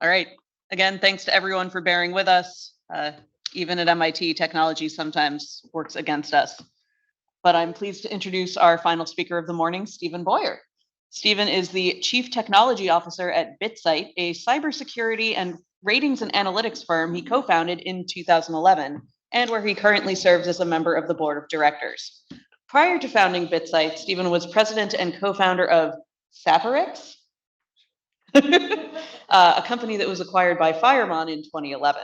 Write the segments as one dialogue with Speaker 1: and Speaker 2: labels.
Speaker 1: All right. Again, thanks to everyone for bearing with us. Even at MIT, technology sometimes works against us. But I'm pleased to introduce our final speaker of the morning, Stephen Boyer. Stephen is the Chief Technology Officer at BitSight, a cybersecurity and ratings and analytics firm he co-founded in 2011, and where he currently serves as a member of the board of directors. Prior to founding BitSight, Stephen was president and co-founder of Safarex, a company that was acquired by Firemon in 2011.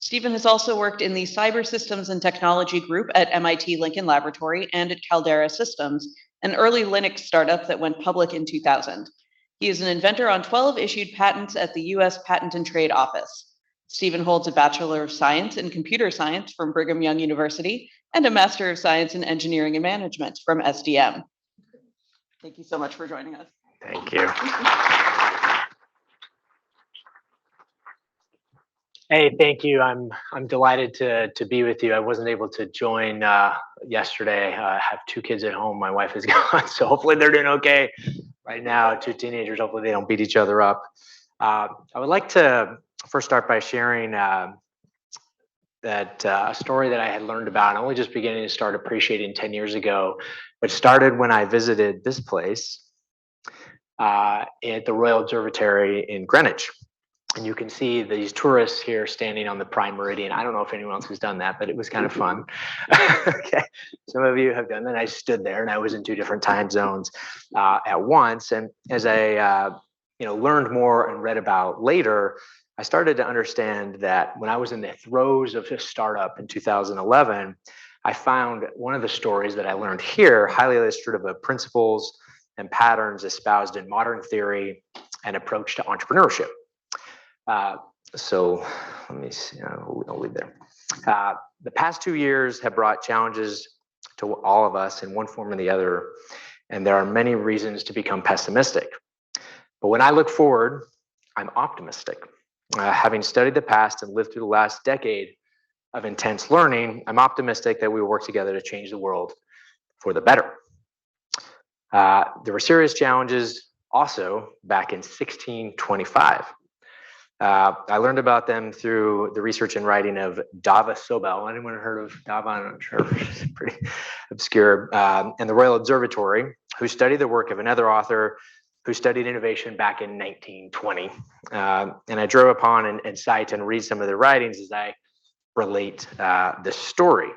Speaker 1: Stephen has also worked in the Cyber Systems and Technology Group at MIT Lincoln Laboratory and at Caldera Systems, an early Linux startup that went public in 2000. He is an inventor on 12 issued patents at the US Patent and Trade Office. Stephen holds a Bachelor of Science in Computer Science from Brigham Young University and a Master of Science in Engineering and Management from SDM. Thank you so much for joining us.
Speaker 2: Thank you. Hey, thank you. I'm delighted to be with you. I wasn't able to join yesterday. I have 2 kids at home. My wife is gone, so hopefully they're doing okay right now. 2 teenagers. Hopefully they don't beat each other up. I would like to first start by sharing that a story that I had learned about, only just beginning to start appreciating 10 years ago, which started when I visited this place at the Royal Observatory in Greenwich. And you can see these tourists here standing on the Prime Meridian. I don't know if anyone else has done that, but it was kind of fun. Okay, some of you have done that. I stood there and I was in 2 different time zones at once. And as I learned more and read about later, I started to understand that when I was in the throes of this startup in 2011, I found one of the stories that I learned here highly illustrative of principles and patterns espoused in modern theory and approach to entrepreneurship. So let me see, I'll leave there. The past 2 years have brought challenges to all of us in one form or the other, and there are many reasons to become pessimistic. But when I look forward, I'm optimistic. Having studied the past and lived through the last decade of intense learning, I'm optimistic that we will work together to change the world for the better. There were serious challenges also back in 1625. I learned about them through the research and writing of Dava Sobel. Anyone heard of Dava? I'm not sure. It's pretty obscure. And the Royal Observatory, who studied the work of another author who studied innovation back in 1920. And I drove upon and cite and read some of their writings as I relate this story.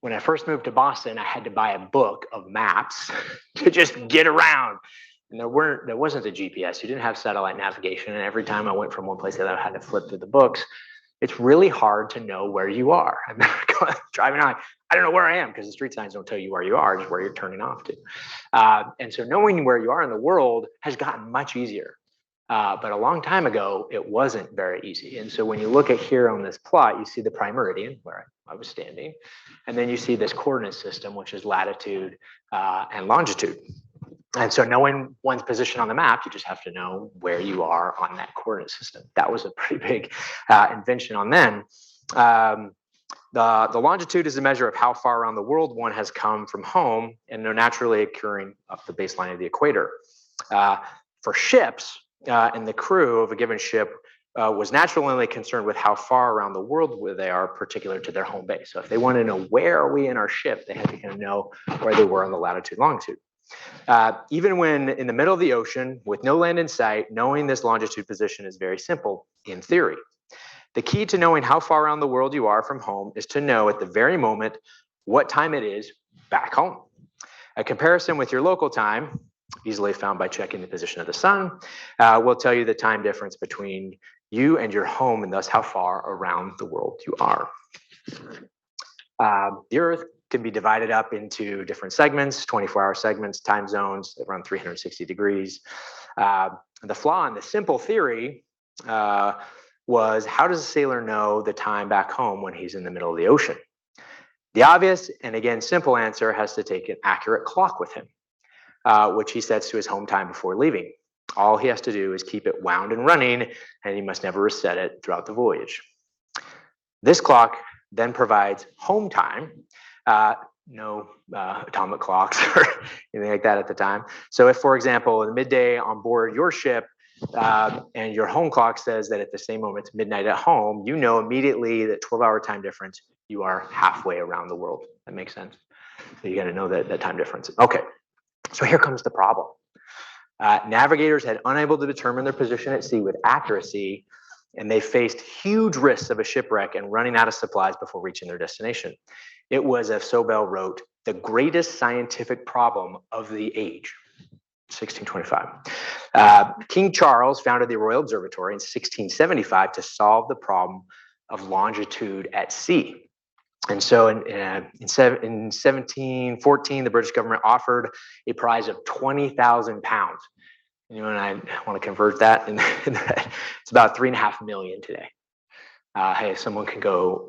Speaker 2: When I first moved to Boston, I had to buy a book of maps to just get around. And there wasn't a GPS. You didn't have satellite navigation. And every time I went from one place to the other, I had to flip through the books. It's really hard to know where you are. I remember driving on, I don't know where I am because the street signs don't tell you where you are, just where you're turning off to. And so knowing where you are in the world has gotten much easier. But a long time ago, it wasn't very easy. And so when you look at here on this plot, you see the prime meridian where I was standing. And then you see this coordinate system, which is latitude and longitude. And so knowing one's position on the map, you just have to know where you are on that coordinate system. That was a pretty big invention on then. The longitude is a measure of how far around the world one has come from home, and they're naturally occurring up the baseline of the equator. For ships, and the crew of a given ship was naturally concerned with how far around the world they are, particular to their home base. So if they wanted to know where are we in our ship, they had to kind of know where they were on the latitude, longitude. Even when in the middle of the ocean with no land in sight, knowing this longitude position is very simple in theory. The key to knowing how far around the world you are from home is to know at the very moment what time it is back home. A comparison with your local time, easily found by checking the position of the sun, will tell you the time difference between you and your home and thus how far around the world you are. The Earth can be divided up into different segments, 24-hour segments, time zones that run 360 degrees. The flaw in the simple theory was, how does a sailor know the time back home when he's in the middle of the ocean? The obvious, and again, simple answer has to take an accurate clock with him, which he sets to his home time before leaving. All he has to do is keep it wound and running, and he must never reset it throughout the voyage. This clock then provides home time, no atomic clocks or anything like that at the time. So if, for example, in midday on board your ship, and your home clock says that at the same moment it's midnight at home, you know immediately that 12-hour time difference, you are halfway around the world. That makes sense. So you got to know that time difference. Okay, so here comes the problem. Navigators had unable to determine their position at sea with accuracy, and they faced huge risks of a shipwreck and running out of supplies before reaching their destination. It was, as Sobel wrote, the greatest scientific problem of the age. 1625. King Charles founded the Royal Observatory in 1675 to solve the problem of longitude at sea. And so in 1714, the British government offered a prize of £20,000. You know, and I want to convert that, and it's about 3.5 million today. Hey, someone can go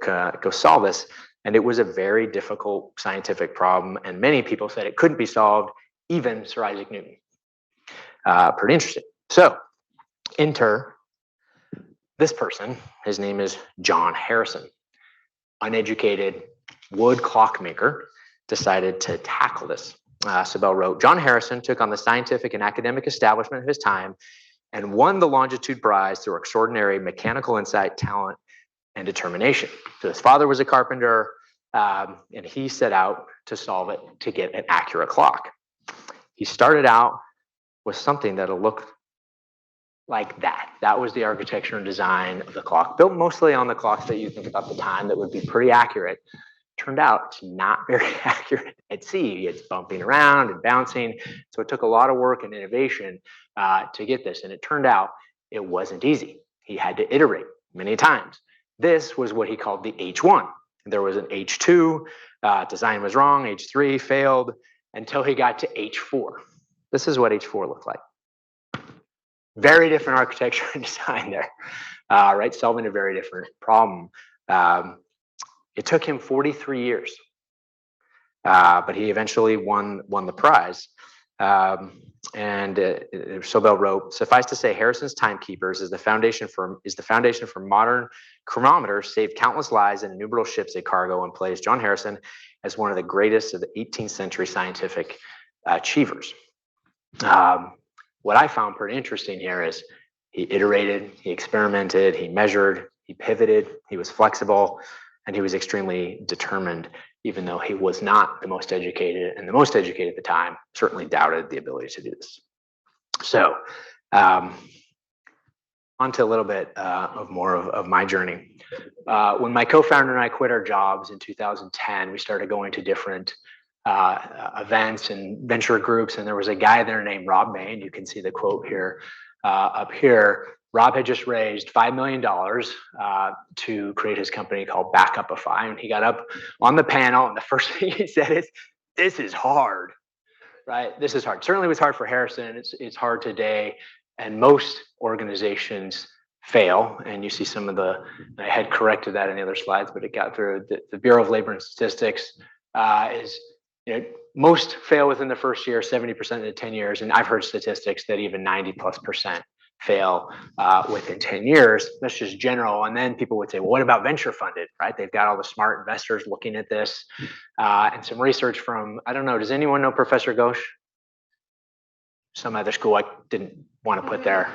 Speaker 2: solve this. And it was a very difficult scientific problem, and many people said it couldn't be solved, even Sir Isaac Newton. Pretty interesting. So, enter this person. His name is John Harrison. Uneducated wood clockmaker, decided to tackle this. Sobel wrote, John Harrison took on the scientific and academic establishment of his time and won the longitude prize through extraordinary mechanical insight, talent, and determination. So his father was a carpenter, and he set out to solve it to get an accurate clock. He started out with something that'll look like that. That was the architecture and design of the clock, built mostly on the clocks that you think about the time that would be pretty accurate. Turned out it's not very accurate at sea. It's bumping around and bouncing. So it took a lot of work and innovation to get this. And it turned out it wasn't easy. He had to iterate many times. This was what he called the H1. There was an H2, design was wrong, H3 failed, until he got to H4. This is what H4 looked like. Very different architecture and design there, right? Solving a very different problem. It took him 43 years, but he eventually won the prize. Sobel wrote, suffice to say, Harrison's timekeepers is the foundation for modern chronometers, saved countless lives and innumerable ships a cargo, and plays John Harrison as one of the greatest of the 18th century scientific achievers. What I found pretty interesting here is he iterated, he experimented, he measured, he pivoted, he was flexible, and he was extremely determined, even though he was not the most educated, and the most educated at the time certainly doubted the ability to do this. So, on to a little bit more of my journey. When my co-founder and I quit our jobs in 2010, we started going to different events and venture groups, and there was a guy there named Rob May, and you can see the quote here up here. Rob had just raised $5 million to create his company called Epiphany, and he got up on the panel, and the first thing he said is, "This is hard, right? This is hard." Certainly, it was hard for Harrison. It's hard today, and most organizations fail. And you see some of the. I had corrected that in the other slides, but it got through. The Bureau of Labor and Statistics is. Most fail within the first year, 70% in 10 years. And I've heard statistics that even 90+% fail within 10 years. That's just general. And then people would say, well, what about venture funded, right? They've got all the smart investors looking at this. And some research from, I don't know, does anyone know Professor Ghosh? Some other school I didn't want to put their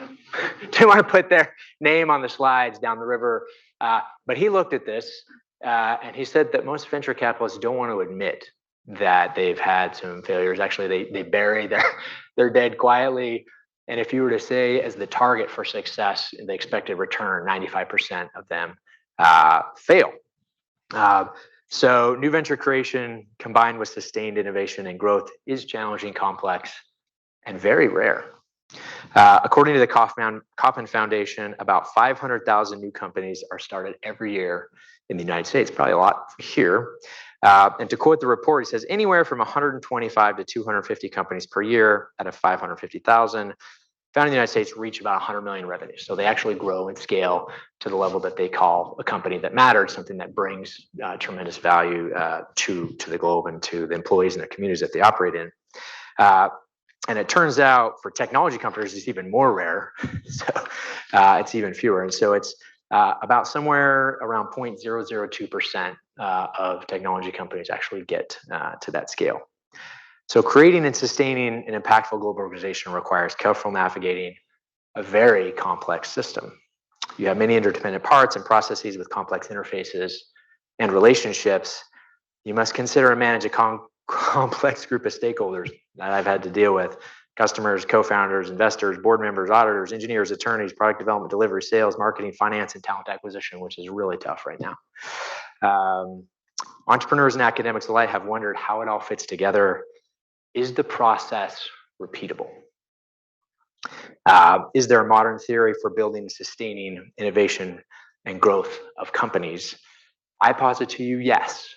Speaker 2: name on the slides down the river. But he looked at this and he said that most venture capitalists don't want to admit that they've had some failures. Actually, they bury their dead quietly. And if you were to say as the target for success, the expected return, 95% of them fail. So new venture creation combined with sustained innovation and growth is challenging, complex, and very rare. According to the Kauffman Foundation, about 500,000 new companies are started every year in the United States, probably a lot here. And to quote the report, he says anywhere from 125 to 250 companies per year out of 550,000 found in the United States reach about 100 million revenue. So they actually grow and scale to the level that they call a company that matters, something that brings tremendous value to the globe and to the employees and the communities that they operate in. And it turns out for technology companies, it's even more rare. So it's even fewer. And so it's about somewhere around 0.002% of technology companies actually get to that scale. So creating and sustaining an impactful global organization requires careful navigating a very complex system. You have many interdependent parts and processes with complex interfaces and relationships. You must consider and manage a complex group of stakeholders that I've had to deal with: customers, co-founders, investors, board members, auditors, engineers, attorneys, product development, delivery, sales, marketing, finance, and talent acquisition, which is really tough right now. Entrepreneurs and academics alike have wondered how it all fits together. Is the process repeatable? Is there a modern theory for building and sustaining innovation and growth of companies? I posit to you, yes.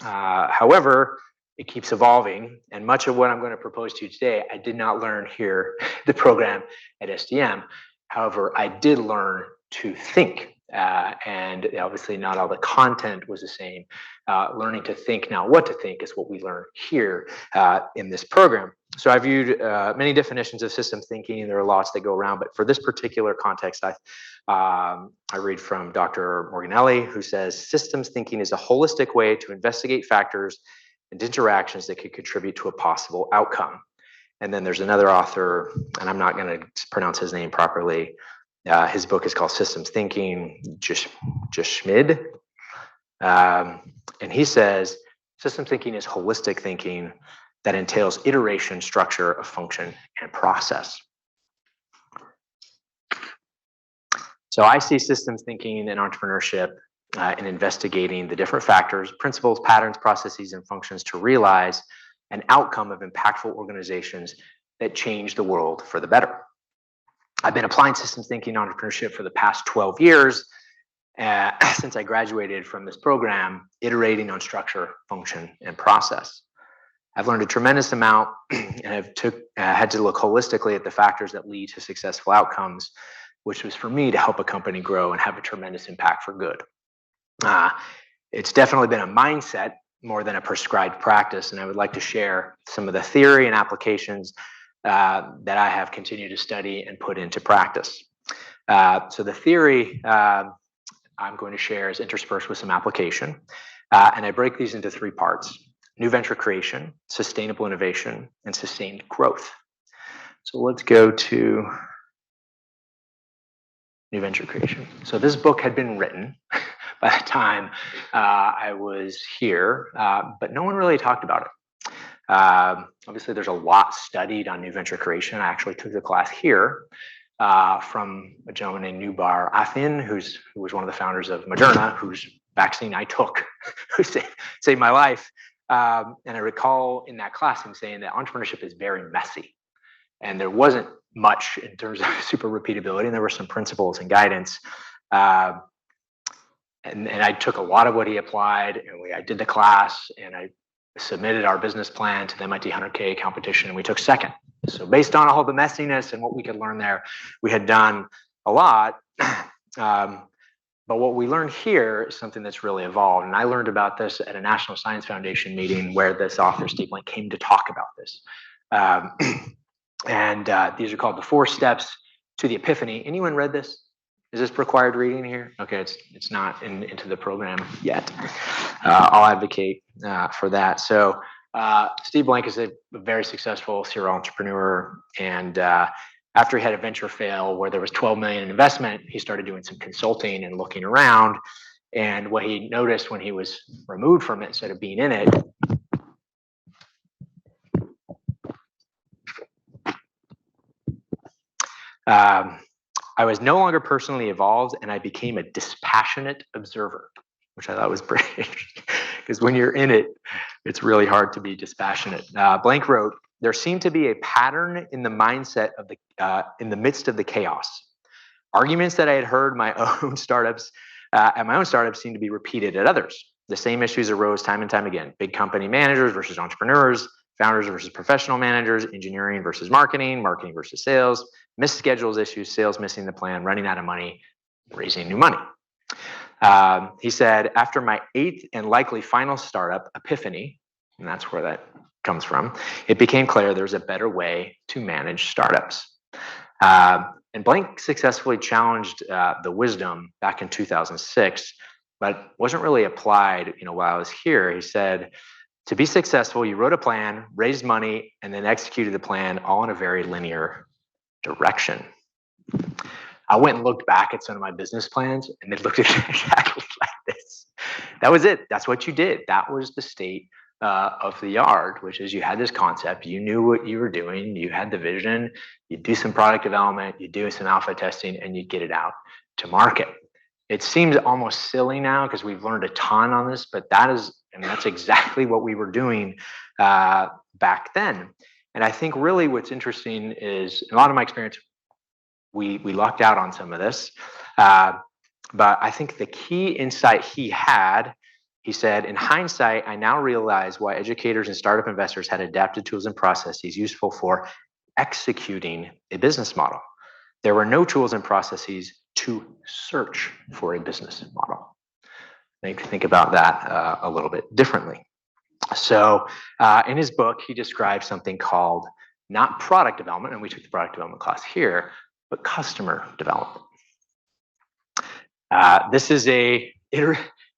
Speaker 2: However, it keeps evolving, and much of what I'm going to propose to you today, I did not learn here the program at SDM. However, I did learn to think, and obviously not all the content was the same. Learning to think, now what to think, is what we learn here in this program. So I viewed many definitions of systems thinking, and there are lots that go around, but for this particular context, I read from Dr. Morganelli, who says, systems thinking is a holistic way to investigate factors and interactions that could contribute to a possible outcome. And then there's another author, and I'm not going to pronounce his name properly. His book is called Systems Thinking, Schmid. And he says, systems thinking is holistic thinking that entails iteration, structure of function, and process. So I see systems thinking in entrepreneurship in investigating the different factors, principles, patterns, processes, and functions to realize an outcome of impactful organizations that change the world for the better. I've been applying systems thinking in entrepreneurship for the past 12 years since I graduated from this program, iterating on structure, function, and process. I've learned a tremendous amount, and I've had to look holistically at the factors that lead to successful outcomes, which was for me to help a company grow and have a tremendous impact for good. It's definitely been a mindset more than a prescribed practice, and I would like to share some of the theory and applications that I have continued to study and put into practice. So the theory I'm going to share is interspersed with some application, and I break these into three parts: new venture creation, sustainable innovation, and sustained growth. So let's go to new venture creation. So this book had been written by the time I was here, but no one really talked about it. Obviously, there's a lot studied on new venture creation. I actually took the class here from a gentleman named Nubar Afin, who was one of the founders of Moderna, whose vaccine I took, who saved my life. And I recall in that class him saying that entrepreneurship is very messy, and there wasn't much in terms of super repeatability, and there were some principles and guidance. And I took a lot of what he applied, and I did the class, and I submitted our business plan to the MIT 100K competition, and we took second. So based on all the messiness and what we could learn there, we had done a lot. But what we learned here is something that's really evolved. And I learned about this at a National Science Foundation meeting where this author, Steve Blank, came to talk about this. These are called the 4 steps to the Epiphany. Anyone read this? Is this required reading here? Okay, it's not into the program yet. I'll advocate for that. So Steve Blank is a very successful serial entrepreneur, and after he had a venture fail where there was 12 million in investment, he started doing some consulting and looking around. And what he noticed when he was removed from it instead of being in it, I was no longer personally involved, and I became a dispassionate observer, which I thought was pretty, because when you're in it, it's really hard to be dispassionate. Blank wrote, "There seemed to be a pattern in the mindset of in the midst of the chaos. Arguments that I had heard my own startups at my own startups seemed to be repeated at others. The same issues arose time and time again: big company managers versus entrepreneurs, founders versus professional managers, engineering versus marketing, marketing versus sales, missed schedules issues, sales missing the plan, running out of money, raising new money." He said, "After my 8th and likely final startup, Epiphany," and that's where that comes from, "it became clear there's a better way to manage startups." And Blank successfully challenged the wisdom back in 2006, but wasn't really applied, while I was here. He said, "To be successful, you wrote a plan, raised money, and then executed the plan all in a very linear direction." I went and looked back at some of my business plans, and they looked exactly like this. That was it. That's what you did. That was the state of the yard, which is you had this concept, you knew what you were doing, you had the vision, you do some product development, you do some alpha testing, and you get it out to market. It seems almost silly now because we've learned a ton on this, but that's exactly what we were doing back then. And I think really what's interesting is, in a lot of my experience, we lucked out on some of this. But I think the key insight he said, in hindsight, I now realize why educators and startup investors had adapted tools and processes useful for executing a business model. There were no tools and processes to search for a business model. Think about that a little bit differently. So in his book, he describes something called not product development, and we took the product development class here, but customer development. This is a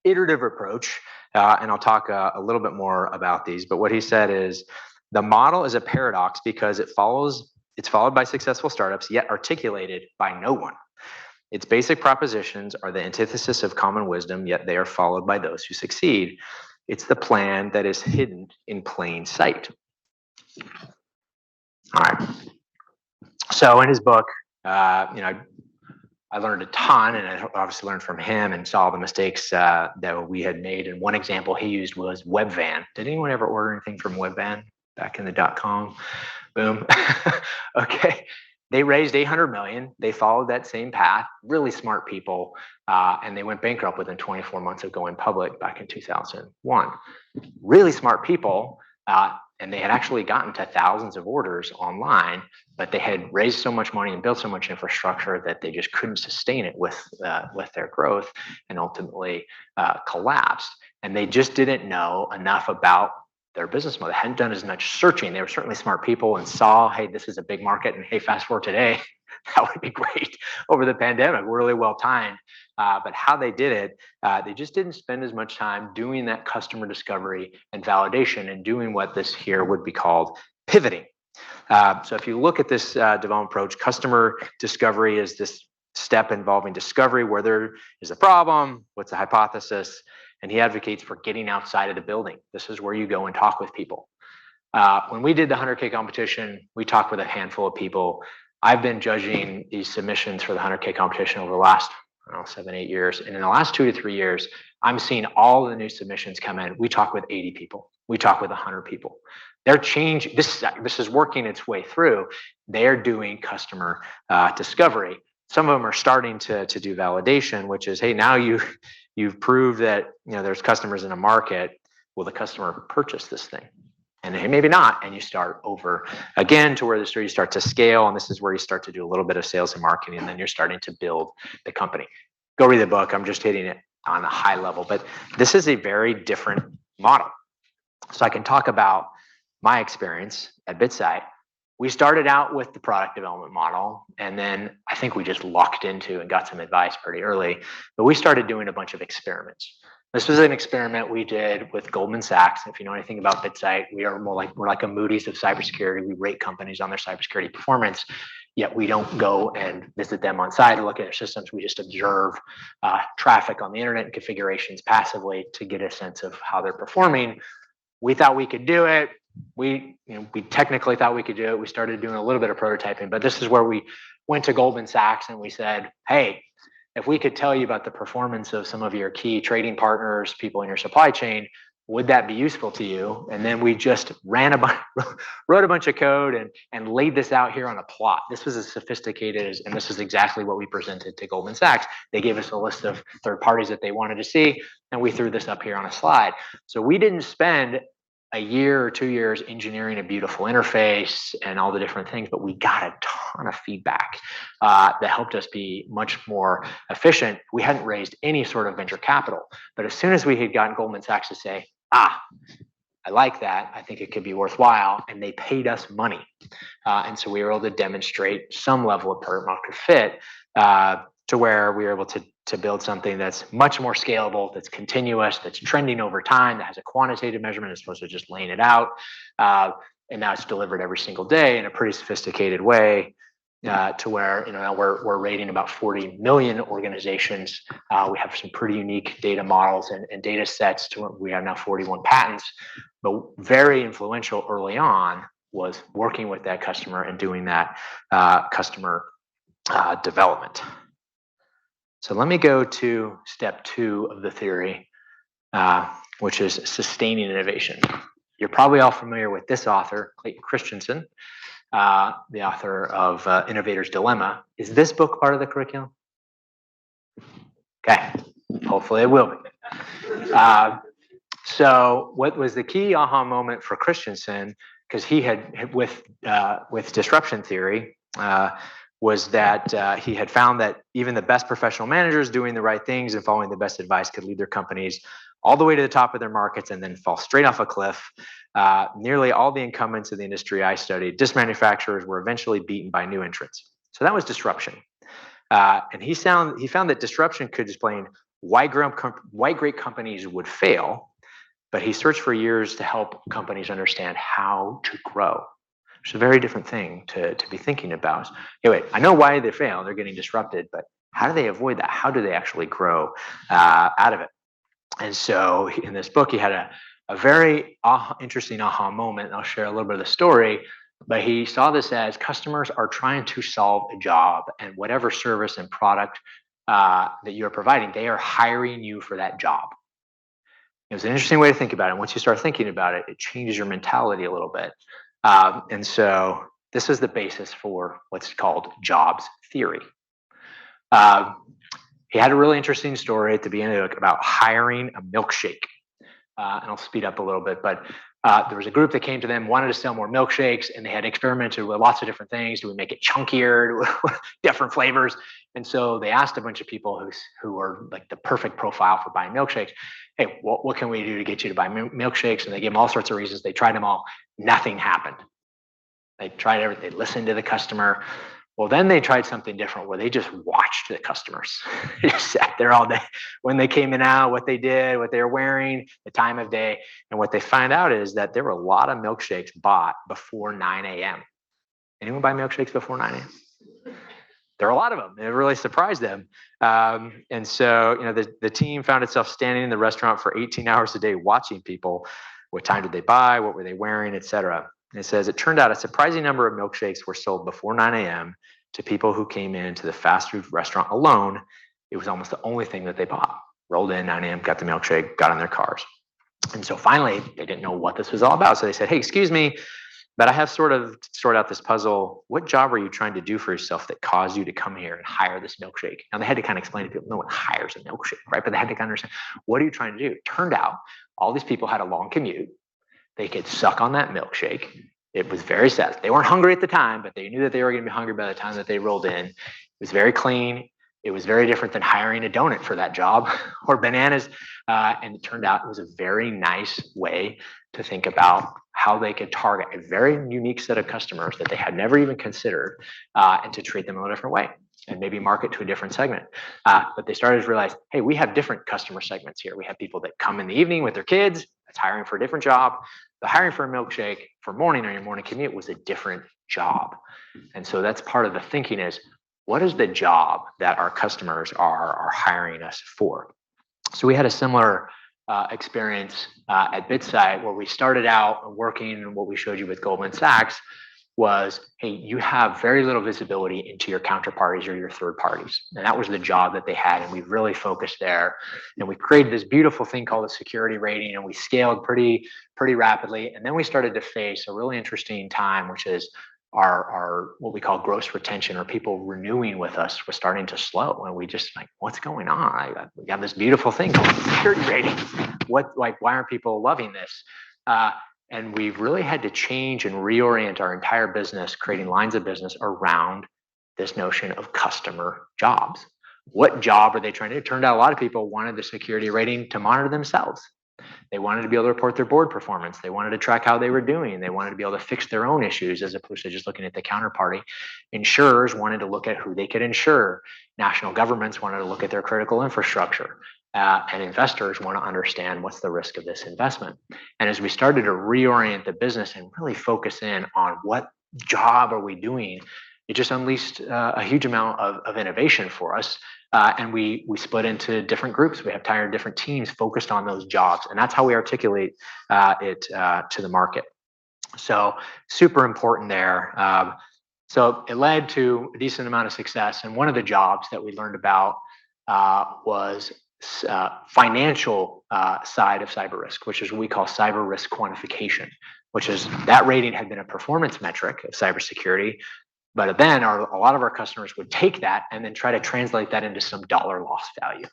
Speaker 2: iterative approach, and I'll talk a little bit more about these, but what he said is the model is a paradox because it's followed by successful startups, yet articulated by no one. Its basic propositions are the antithesis of common wisdom, yet they are followed by those who succeed. It's the plan that is hidden in plain sight. All right. So in his book, I learned a ton, and I obviously learned from him and saw the mistakes that we had made. And one example he used was Webvan. Did anyone ever order anything from Webvan back in the .com boom? Okay. They raised 800 million. They followed that same path, really smart people, and they went bankrupt within 24 months of going public back in 2001. Really smart people, and they had actually gotten to thousands of orders online, but they had raised so much money and built so much infrastructure that they just couldn't sustain it with their growth, and ultimately collapsed. And they just didn't know enough about their business model. They hadn't done as much searching. They were certainly smart people and saw, hey, this is a big market, and hey, fast forward today, that would be great over the pandemic, really well timed. But how they did it, they just didn't spend as much time doing that customer discovery and validation and doing what this here would be called pivoting. So if you look at this development approach, customer discovery is this step involving discovery, where there is a problem, what's the hypothesis, and he advocates for getting outside of the building. This is where you go and talk with people. When we did the 100K competition, we talked with a handful of people. I've been judging these submissions for the 100K competition over the last 7, 8 years. And in the last 2 to 3 years, I'm seeing all the new submissions come in. We talk with 80 people. We talk with 100 people. They're changing. This is working its way through. They're doing customer discovery. Some of them are starting to do validation, which is, hey, now you've proved that there's customers in a market. Will the customer purchase this thing? And hey, maybe not. And you start over again to where you start to scale. And this is where you start to do a little bit of sales and marketing. And then you're starting to build the company. Go read the book. I'm just hitting it on a high level. But this is a very different model. So I can talk about my experience at BitSight. We started out with the product development model, and then I think we just locked into and got some advice pretty early. But we started doing a bunch of experiments. This was an experiment we did with Goldman Sachs. If you know anything about BitSight, we're like a Moody's of cybersecurity. We rate companies on their cybersecurity performance, yet we don't go and visit them on site or look at their systems. We just observe traffic on the internet and configurations passively to get a sense of how they're performing. We thought we could do it. We technically thought we could do it. We started doing a little bit of prototyping, but this is where we went to Goldman Sachs and we said, hey, if we could tell you about the performance of some of your key trading partners, people in your supply chain, would that be useful to you? And then we just wrote a bunch of code and laid this out here on a plot. This was as sophisticated as, and this is exactly what we presented to Goldman Sachs. They gave us a list of third parties that they wanted to see, and we threw this up here on a slide. So we didn't spend a year or 2 years engineering a beautiful interface and all the different things, but we got a ton of feedback that helped us be much more efficient. We hadn't raised any sort of venture capital, but as soon as we had gotten Goldman Sachs to say, I like that, I think it could be worthwhile, and they paid us money. And so we were able to demonstrate some level of product market fit to where we were able to build something that's much more scalable, that's continuous, that's trending over time, that has a quantitative measurement as opposed to just laying it out. And now it's delivered every single day in a pretty sophisticated way. to where now we're rating about 40 million organizations. We have some pretty unique data models and data sets to where we have now 41 patents. But very influential early on was working with that customer and doing that customer development. So let me go to step 2 of the theory, which is sustaining innovation. You're probably all familiar with this author, Clayton Christensen, the author of Innovator's Dilemma. Is this book part of the curriculum? Okay, hopefully it will be. So what was the key aha moment for Christensen, because he had, with disruption theory, was that he had found that even the best professional managers doing the right things and following the best advice could lead their companies all the way to the top of their markets and then fall straight off a cliff. Nearly all the incumbents of the industry I studied, disc manufacturers, were eventually beaten by new entrants. So that was disruption. And he found that disruption could explain why great companies would fail, but he searched for years to help companies understand how to grow. It's a very different thing to be thinking about. Anyway, I know why they fail, they're getting disrupted, but how do they avoid that? How do they actually grow out of it? And so in this book, he had a very interesting aha moment. And I'll share a little bit of the story, but he saw this as customers are trying to solve a job, and whatever service and product that you're providing, they are hiring you for that job. It was an interesting way to think about it. Once you start thinking about it, it changes your mentality a little bit. And so this is the basis for what's called jobs theory. He had a really interesting story at the beginning about hiring a milkshake. And I'll speed up a little bit, but there was a group that came to them, wanted to sell more milkshakes, and they had experimented with lots of different things. Do we make it chunkier, different flavors? And so they asked a bunch of people who were like the perfect profile for buying milkshakes. Hey, what can we do to get you to buy milkshakes? And they gave them all sorts of reasons. They tried them all. Nothing happened. They tried everything. They listened to the customer. Well, then they tried something different where they just watched the customers. They just sat there all day when they came in out, what they did, what they were wearing, the time of day. And what they find out is that there were a lot of milkshakes bought before 9 a.m. Anyone buy milkshakes before 9 a.m.? There are a lot of them. It really surprised them. And so, the team found itself standing in the restaurant for 18 hours a day watching people. What time did they buy? What were they wearing, et cetera? And it says, it turned out a surprising number of milkshakes were sold before 9 a.m. to people who came into the fast food restaurant alone. It was almost the only thing that they bought. Rolled in 9 a.m., got the milkshake, got in their cars. And so finally, they didn't know what this was all about. So they said, hey, excuse me, but I have sort of sorted out this puzzle. What job are you trying to do for yourself that caused you to come here and hire this milkshake? Now they had to kind of explain to people, no one hires a milkshake, right? But they had to kind of understand, what are you trying to do? Turned out all these people had a long commute. They could suck on that milkshake. It was very sad. They weren't hungry at the time, but they knew that they were going to be hungry by the time that they rolled in. It was very clean. It was very different than hiring a donut for that job or bananas. And it turned out it was a very nice way to think about how they could target a very unique set of customers that they had never even considered, and to treat them in a different way and maybe market to a different segment. But they started to realize, hey, we have different customer segments here. We have people that come in the evening with their kids. That's hiring for a different job. The hiring for a milkshake for morning on your morning commute was a different job. And so that's part of the thinking is, what is the job that our customers are hiring us for? So we had a similar experience at BitSight where we started out working, and what we showed you with Goldman Sachs was, hey, you have very little visibility into your counterparties or your third parties. And that was the job that they had. And we really focused there. And we created this beautiful thing called a security rating, and we scaled pretty rapidly. And then we started to face a really interesting time, which is our what we call gross retention, or people renewing with us, was starting to slow. And we just like, what's going on? We have this beautiful thing called security rating. Why aren't people loving this? And we've really had to change and reorient our entire business, creating lines of business around this notion of customer jobs. What job are they trying to do? It turned out a lot of people wanted the security rating to monitor themselves. They wanted to be able to report their board performance. They wanted to track how they were doing. They wanted to be able to fix their own issues as opposed to just looking at the counterparty. Insurers wanted to look at who they could insure. National governments wanted to look at their critical infrastructure. And investors want to understand what's the risk of this investment. And as we started to reorient the business and really focus in on what job are we doing, it just unleashed a huge amount of innovation for us. And we split into different groups. We have entire different teams focused on those jobs. And that's how we articulate it to the market. So super important there. So it led to a decent amount of success. And one of the jobs that we learned about was financial side of cyber risk, which is what we call cyber risk quantification, which is that rating had been a performance metric of cybersecurity. But then a lot of our customers would take that and then try to translate that into some dollar loss value.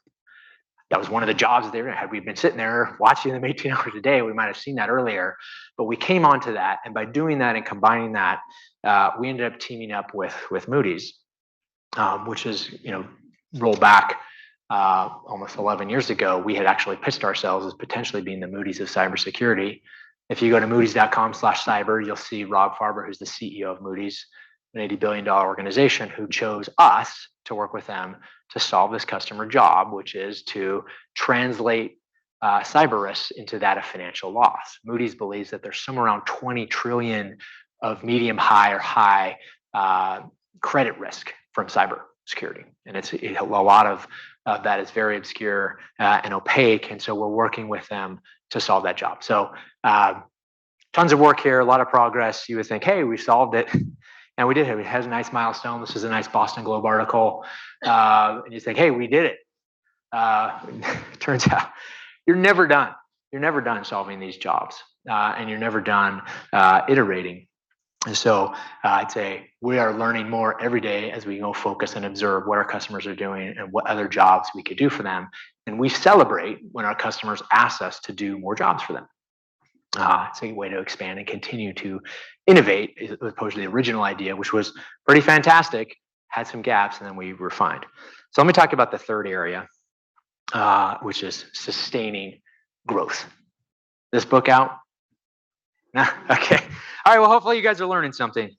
Speaker 2: That was one of the jobs there. Had we been sitting there watching them 18 hours a day, we might have seen that earlier. But we came onto that, and by doing that and combining that, we ended up teaming up with Moody's, which is, roll back almost 11 years ago. We had actually pitched ourselves as potentially being the Moody's of cybersecurity. If you go to moodys.com/cyber, you'll see Rob Farber, who's the CEO of Moody's, an $80 billion organization, who chose us to work with them to solve this customer job, which is to translate cyber risks into that of financial loss. Moody's believes that there's somewhere around 20 trillion of medium, high, or high credit risk from cyber security. And it's a lot of that is very obscure and opaque. And so we're working with them to solve that job. So tons of work here, a lot of progress. You would think, hey, we solved it. And we did. It has a nice milestone. This is a nice Boston Globe article. And you think, hey, we did it. Turns out you're never done. You're never done solving these jobs. And you're never done iterating. And so I'd say we are learning more every day as we go focus and observe what our customers are doing and what other jobs we could do for them. And we celebrate when our customers ask us to do more jobs for them. It's a way to expand and continue to innovate as opposed to the original idea, which was pretty fantastic, had some gaps, and then we refined. So let me talk about the third area, which is sustaining growth. This book out? Okay. All right. Well, hopefully you guys are learning something.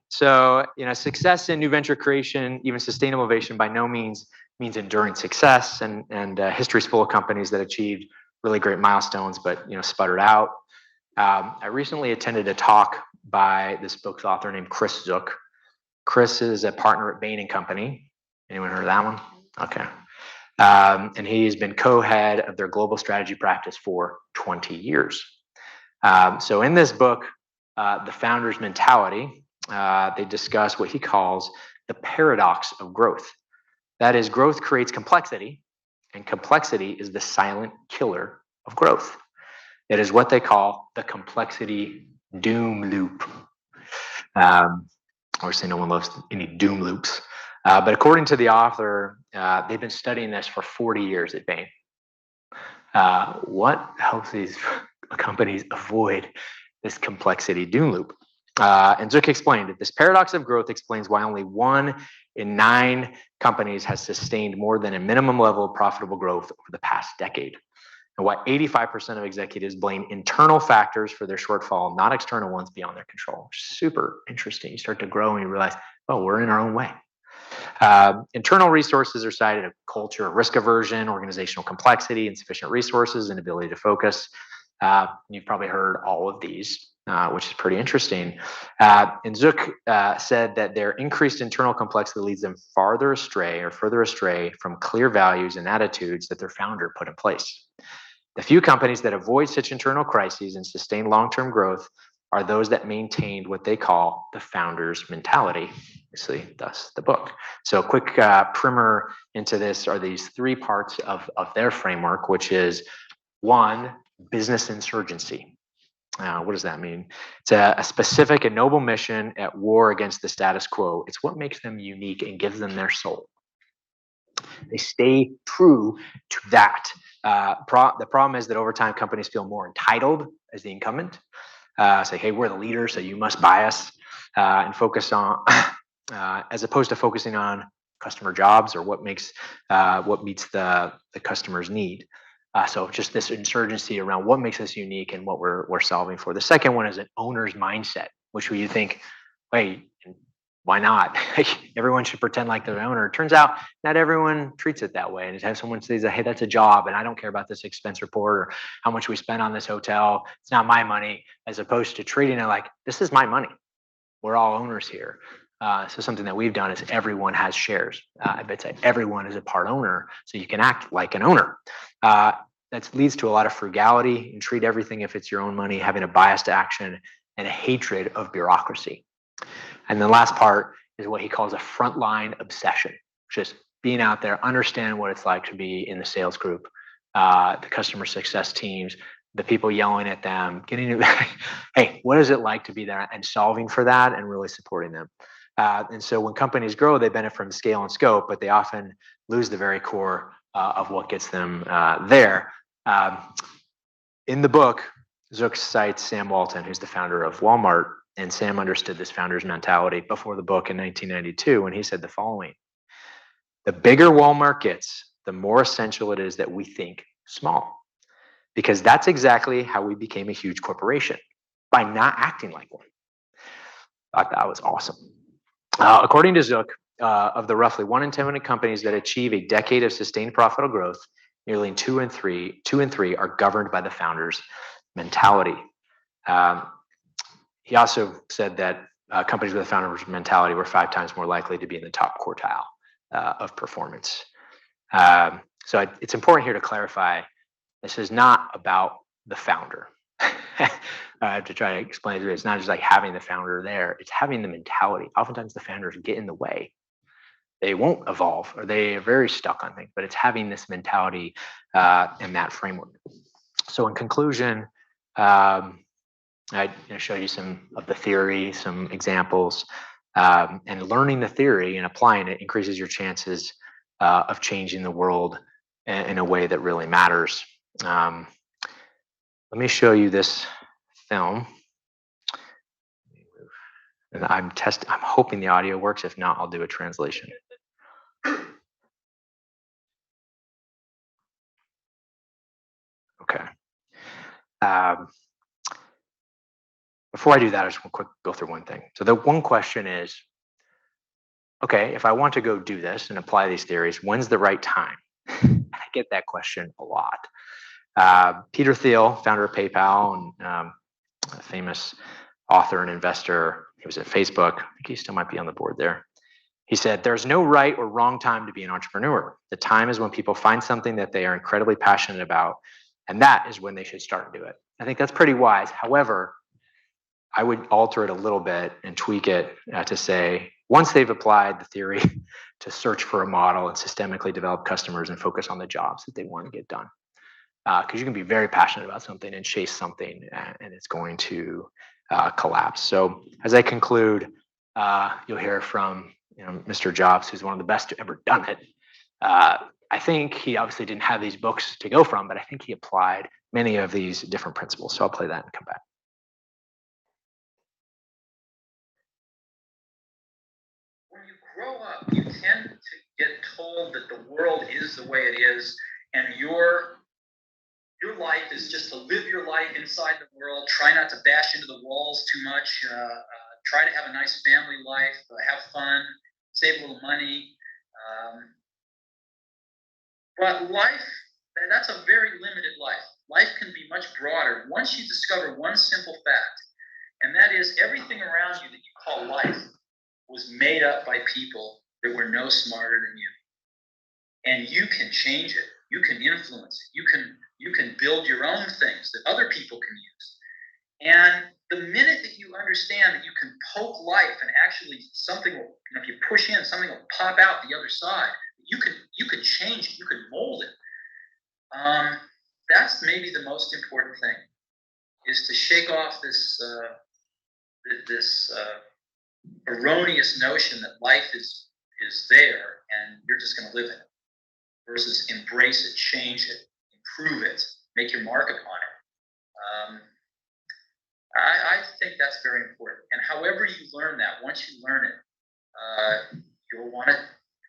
Speaker 2: So, success in new venture creation, even sustainable innovation, by no means enduring success. And history's full of companies that achieved really great milestones, but sputtered out. I recently attended a talk by this book's author named Chris Zook. Chris is a partner at Bain & Company. Anyone heard of that one? Okay. And he has been co-head of their global strategy practice for 20 years. So in this book, The Founder's Mentality, they discuss what he calls the paradox of growth. That is, growth creates complexity, and complexity is the silent killer of growth. It is what they call the complexity doom loop. Obviously, no one loves any doom loops. But according to the author, they've been studying this for 40 years at Bain. What helps these companies avoid this complexity doom loop? And Zook explained that this paradox of growth explains why only 1 in 9 companies has sustained more than a minimum level of profitable growth over the past decade. And why 85% of executives blame internal factors for their shortfall, not external ones beyond their control. Super interesting. You start to grow and you realize, oh, we're in our own way. Internal resources are cited: a culture of risk aversion, organizational complexity, insufficient resources, inability to focus. You've probably heard all of these, which is pretty interesting. And Zook said that their increased internal complexity leads them further astray from clear values and attitudes that their founder put in place. The few companies that avoid such internal crises and sustain long-term growth are those that maintained what they call the founder's mentality. Obviously, thus the book. So a quick primer into this are these 3 parts of their framework, which is 1, business insurgency. What does that mean? It's a specific and noble mission at war against the status quo. It's what makes them unique and gives them their soul. They stay true to that. The problem is that over time, companies feel more entitled as the incumbent. Say, hey, we're the leader, so you must buy us, and focus on, as opposed to focusing on customer jobs or what meets the customer's need. So just this insurgency around what makes us unique and what we're solving for. The second one is an owner's mindset, which you think, wait, why not? Everyone should pretend like they're the owner. It turns out not everyone treats it that way. And if someone says, hey, that's a job and I don't care about this expense report or how much we spent on this hotel, it's not my money, as opposed to treating it like, this is my money. We're all owners here. So something that we've done is everyone has shares. I bet say everyone is a part owner, so you can act like an owner. That leads to a lot of frugality and treat everything if it's your own money, having a bias to action and a hatred of bureaucracy. And the last part is what he calls a frontline obsession, which is being out there, understand what it's like to be in the sales group, the customer success teams, the people yelling at them, getting to, hey, what is it like to be there and solving for that and really supporting them. And so when companies grow, they benefit from scale and scope, but they often lose the very core of what gets them there. In the book, Zook cites Sam Walton, who's the founder of Walmart, and Sam understood this founder's mentality before the book in 1992 when he said the following: the bigger Walmart gets, the more essential it is that we think small, because that's exactly how we became a huge corporation, by not acting like one. I thought that was awesome. According to Zook, of the roughly 1 in 10 companies that achieve a decade of sustained profitable growth, nearly two and three are governed by the founder's mentality. He also said that companies with a founder's mentality were 5 times more likely to be in the top quartile of performance. So it's important here to clarify, this is not about the founder. I have to try to explain it. It's not just like having the founder there, it's having the mentality. Oftentimes the founders get in the way. They won't evolve, or they are very stuck on things, but it's having this mentality and that framework. So in conclusion, I showed you some of the theory, some examples, and learning the theory and applying it increases your chances of changing the world in a way that really matters. Let me show you this film. And I'm hoping the audio works. If not, I'll do a translation. Okay. Before I do that, I just want to quick go through one thing. So the one question is, okay, if I want to go do this and apply these theories, when's the right time? I get that question a lot. Peter Thiel, founder of PayPal and a famous author and investor, he was at Facebook. I think he still might be on the board there. He said, there's no right or wrong time to be an entrepreneur. The time is when people find something that they are incredibly passionate about, and that is when they should start and do it. I think that's pretty wise. However, I would alter it a little bit and tweak it to say, once they've applied the theory to search for a model and systemically develop customers and focus on the jobs that they want to get done. Because you can be very passionate about something and chase something and it's going to collapse. So as I conclude, you'll hear from Mr. Jobs, who's one of the best to ever done it. I think he obviously didn't have these books to go from, but I think he applied many of these different principles. So I'll play that and come back.
Speaker 3: When you grow up, you tend to get told that the world is the way it is, and your life is just to live your life inside the world, try not to bash into the walls too much, try to have a nice family life, have fun, save a little money. But life, that's a very limited life. Life can be much broader once you discover one simple fact, and that is everything around you that you call life was made up by people that were no smarter than you. And you can change it. You can influence it. You can build your own things that other people can use. And the minute that you understand that you can poke life and actually something will, if you push in, something will pop out the other side. You could change it. You could mold it. That's maybe the most important thing, is to shake off this erroneous notion that life is there and you're just going to live in it, versus embrace it, change it, improve it, make your mark upon it. I think that's very important. And however you learn that, once you learn it, you'll want to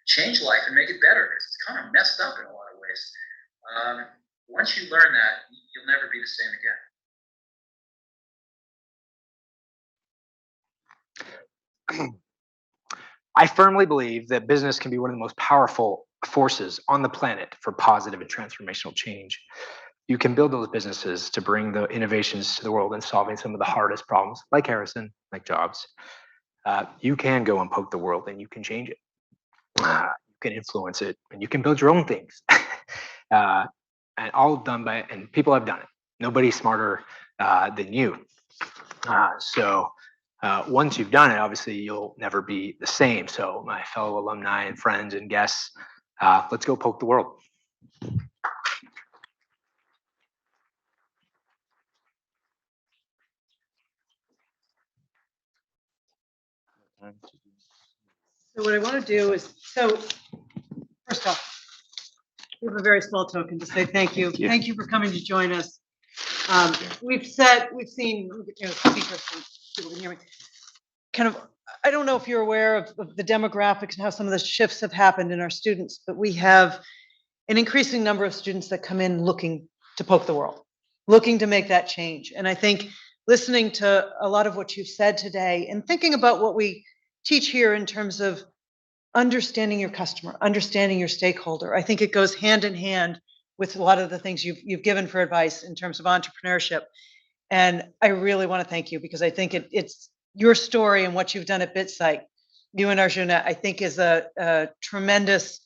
Speaker 3: change life and make it better. It's kind of messed up in a lot of ways. Once you learn that, you'll never be the same again.
Speaker 2: I firmly believe that business can be one of the most powerful forces on the planet for positive and transformational change. You can build those businesses to bring the innovations to the world and solving some of the hardest problems, like Harrison, like Jobs. You can go and poke the world and you can change it. You can influence it and you can build your own things. And all done by, and people have done it. Nobody's smarter than you. Once you've done it, obviously you'll never be the same. So my fellow alumni and friends and guests, let's go poke the world.
Speaker 4: So what I want to do is, first off, we have a very small token to say thank you. Thank you for coming to join us. We've seen, speakers, people can hear me. Kind of, I don't know if you're aware of the demographics and how some of the shifts have happened in our students, but we have an increasing number of students that come in looking to poke the world, looking to make that change. And I think listening to a lot of what you've said today and thinking about what we teach here in terms of understanding your customer, understanding your stakeholder, I think it goes hand in hand with a lot of the things you've given for advice in terms of entrepreneurship. And I really want to thank you because I think it's your story and what you've done at BitSite, you and Arjuna, I think is a tremendous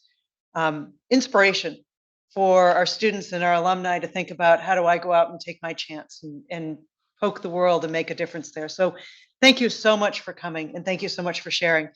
Speaker 4: inspiration for our students and our alumni to think about how do I go out and take my chance and poke the world and make a difference there. So thank you so much for coming and thank you so much for sharing.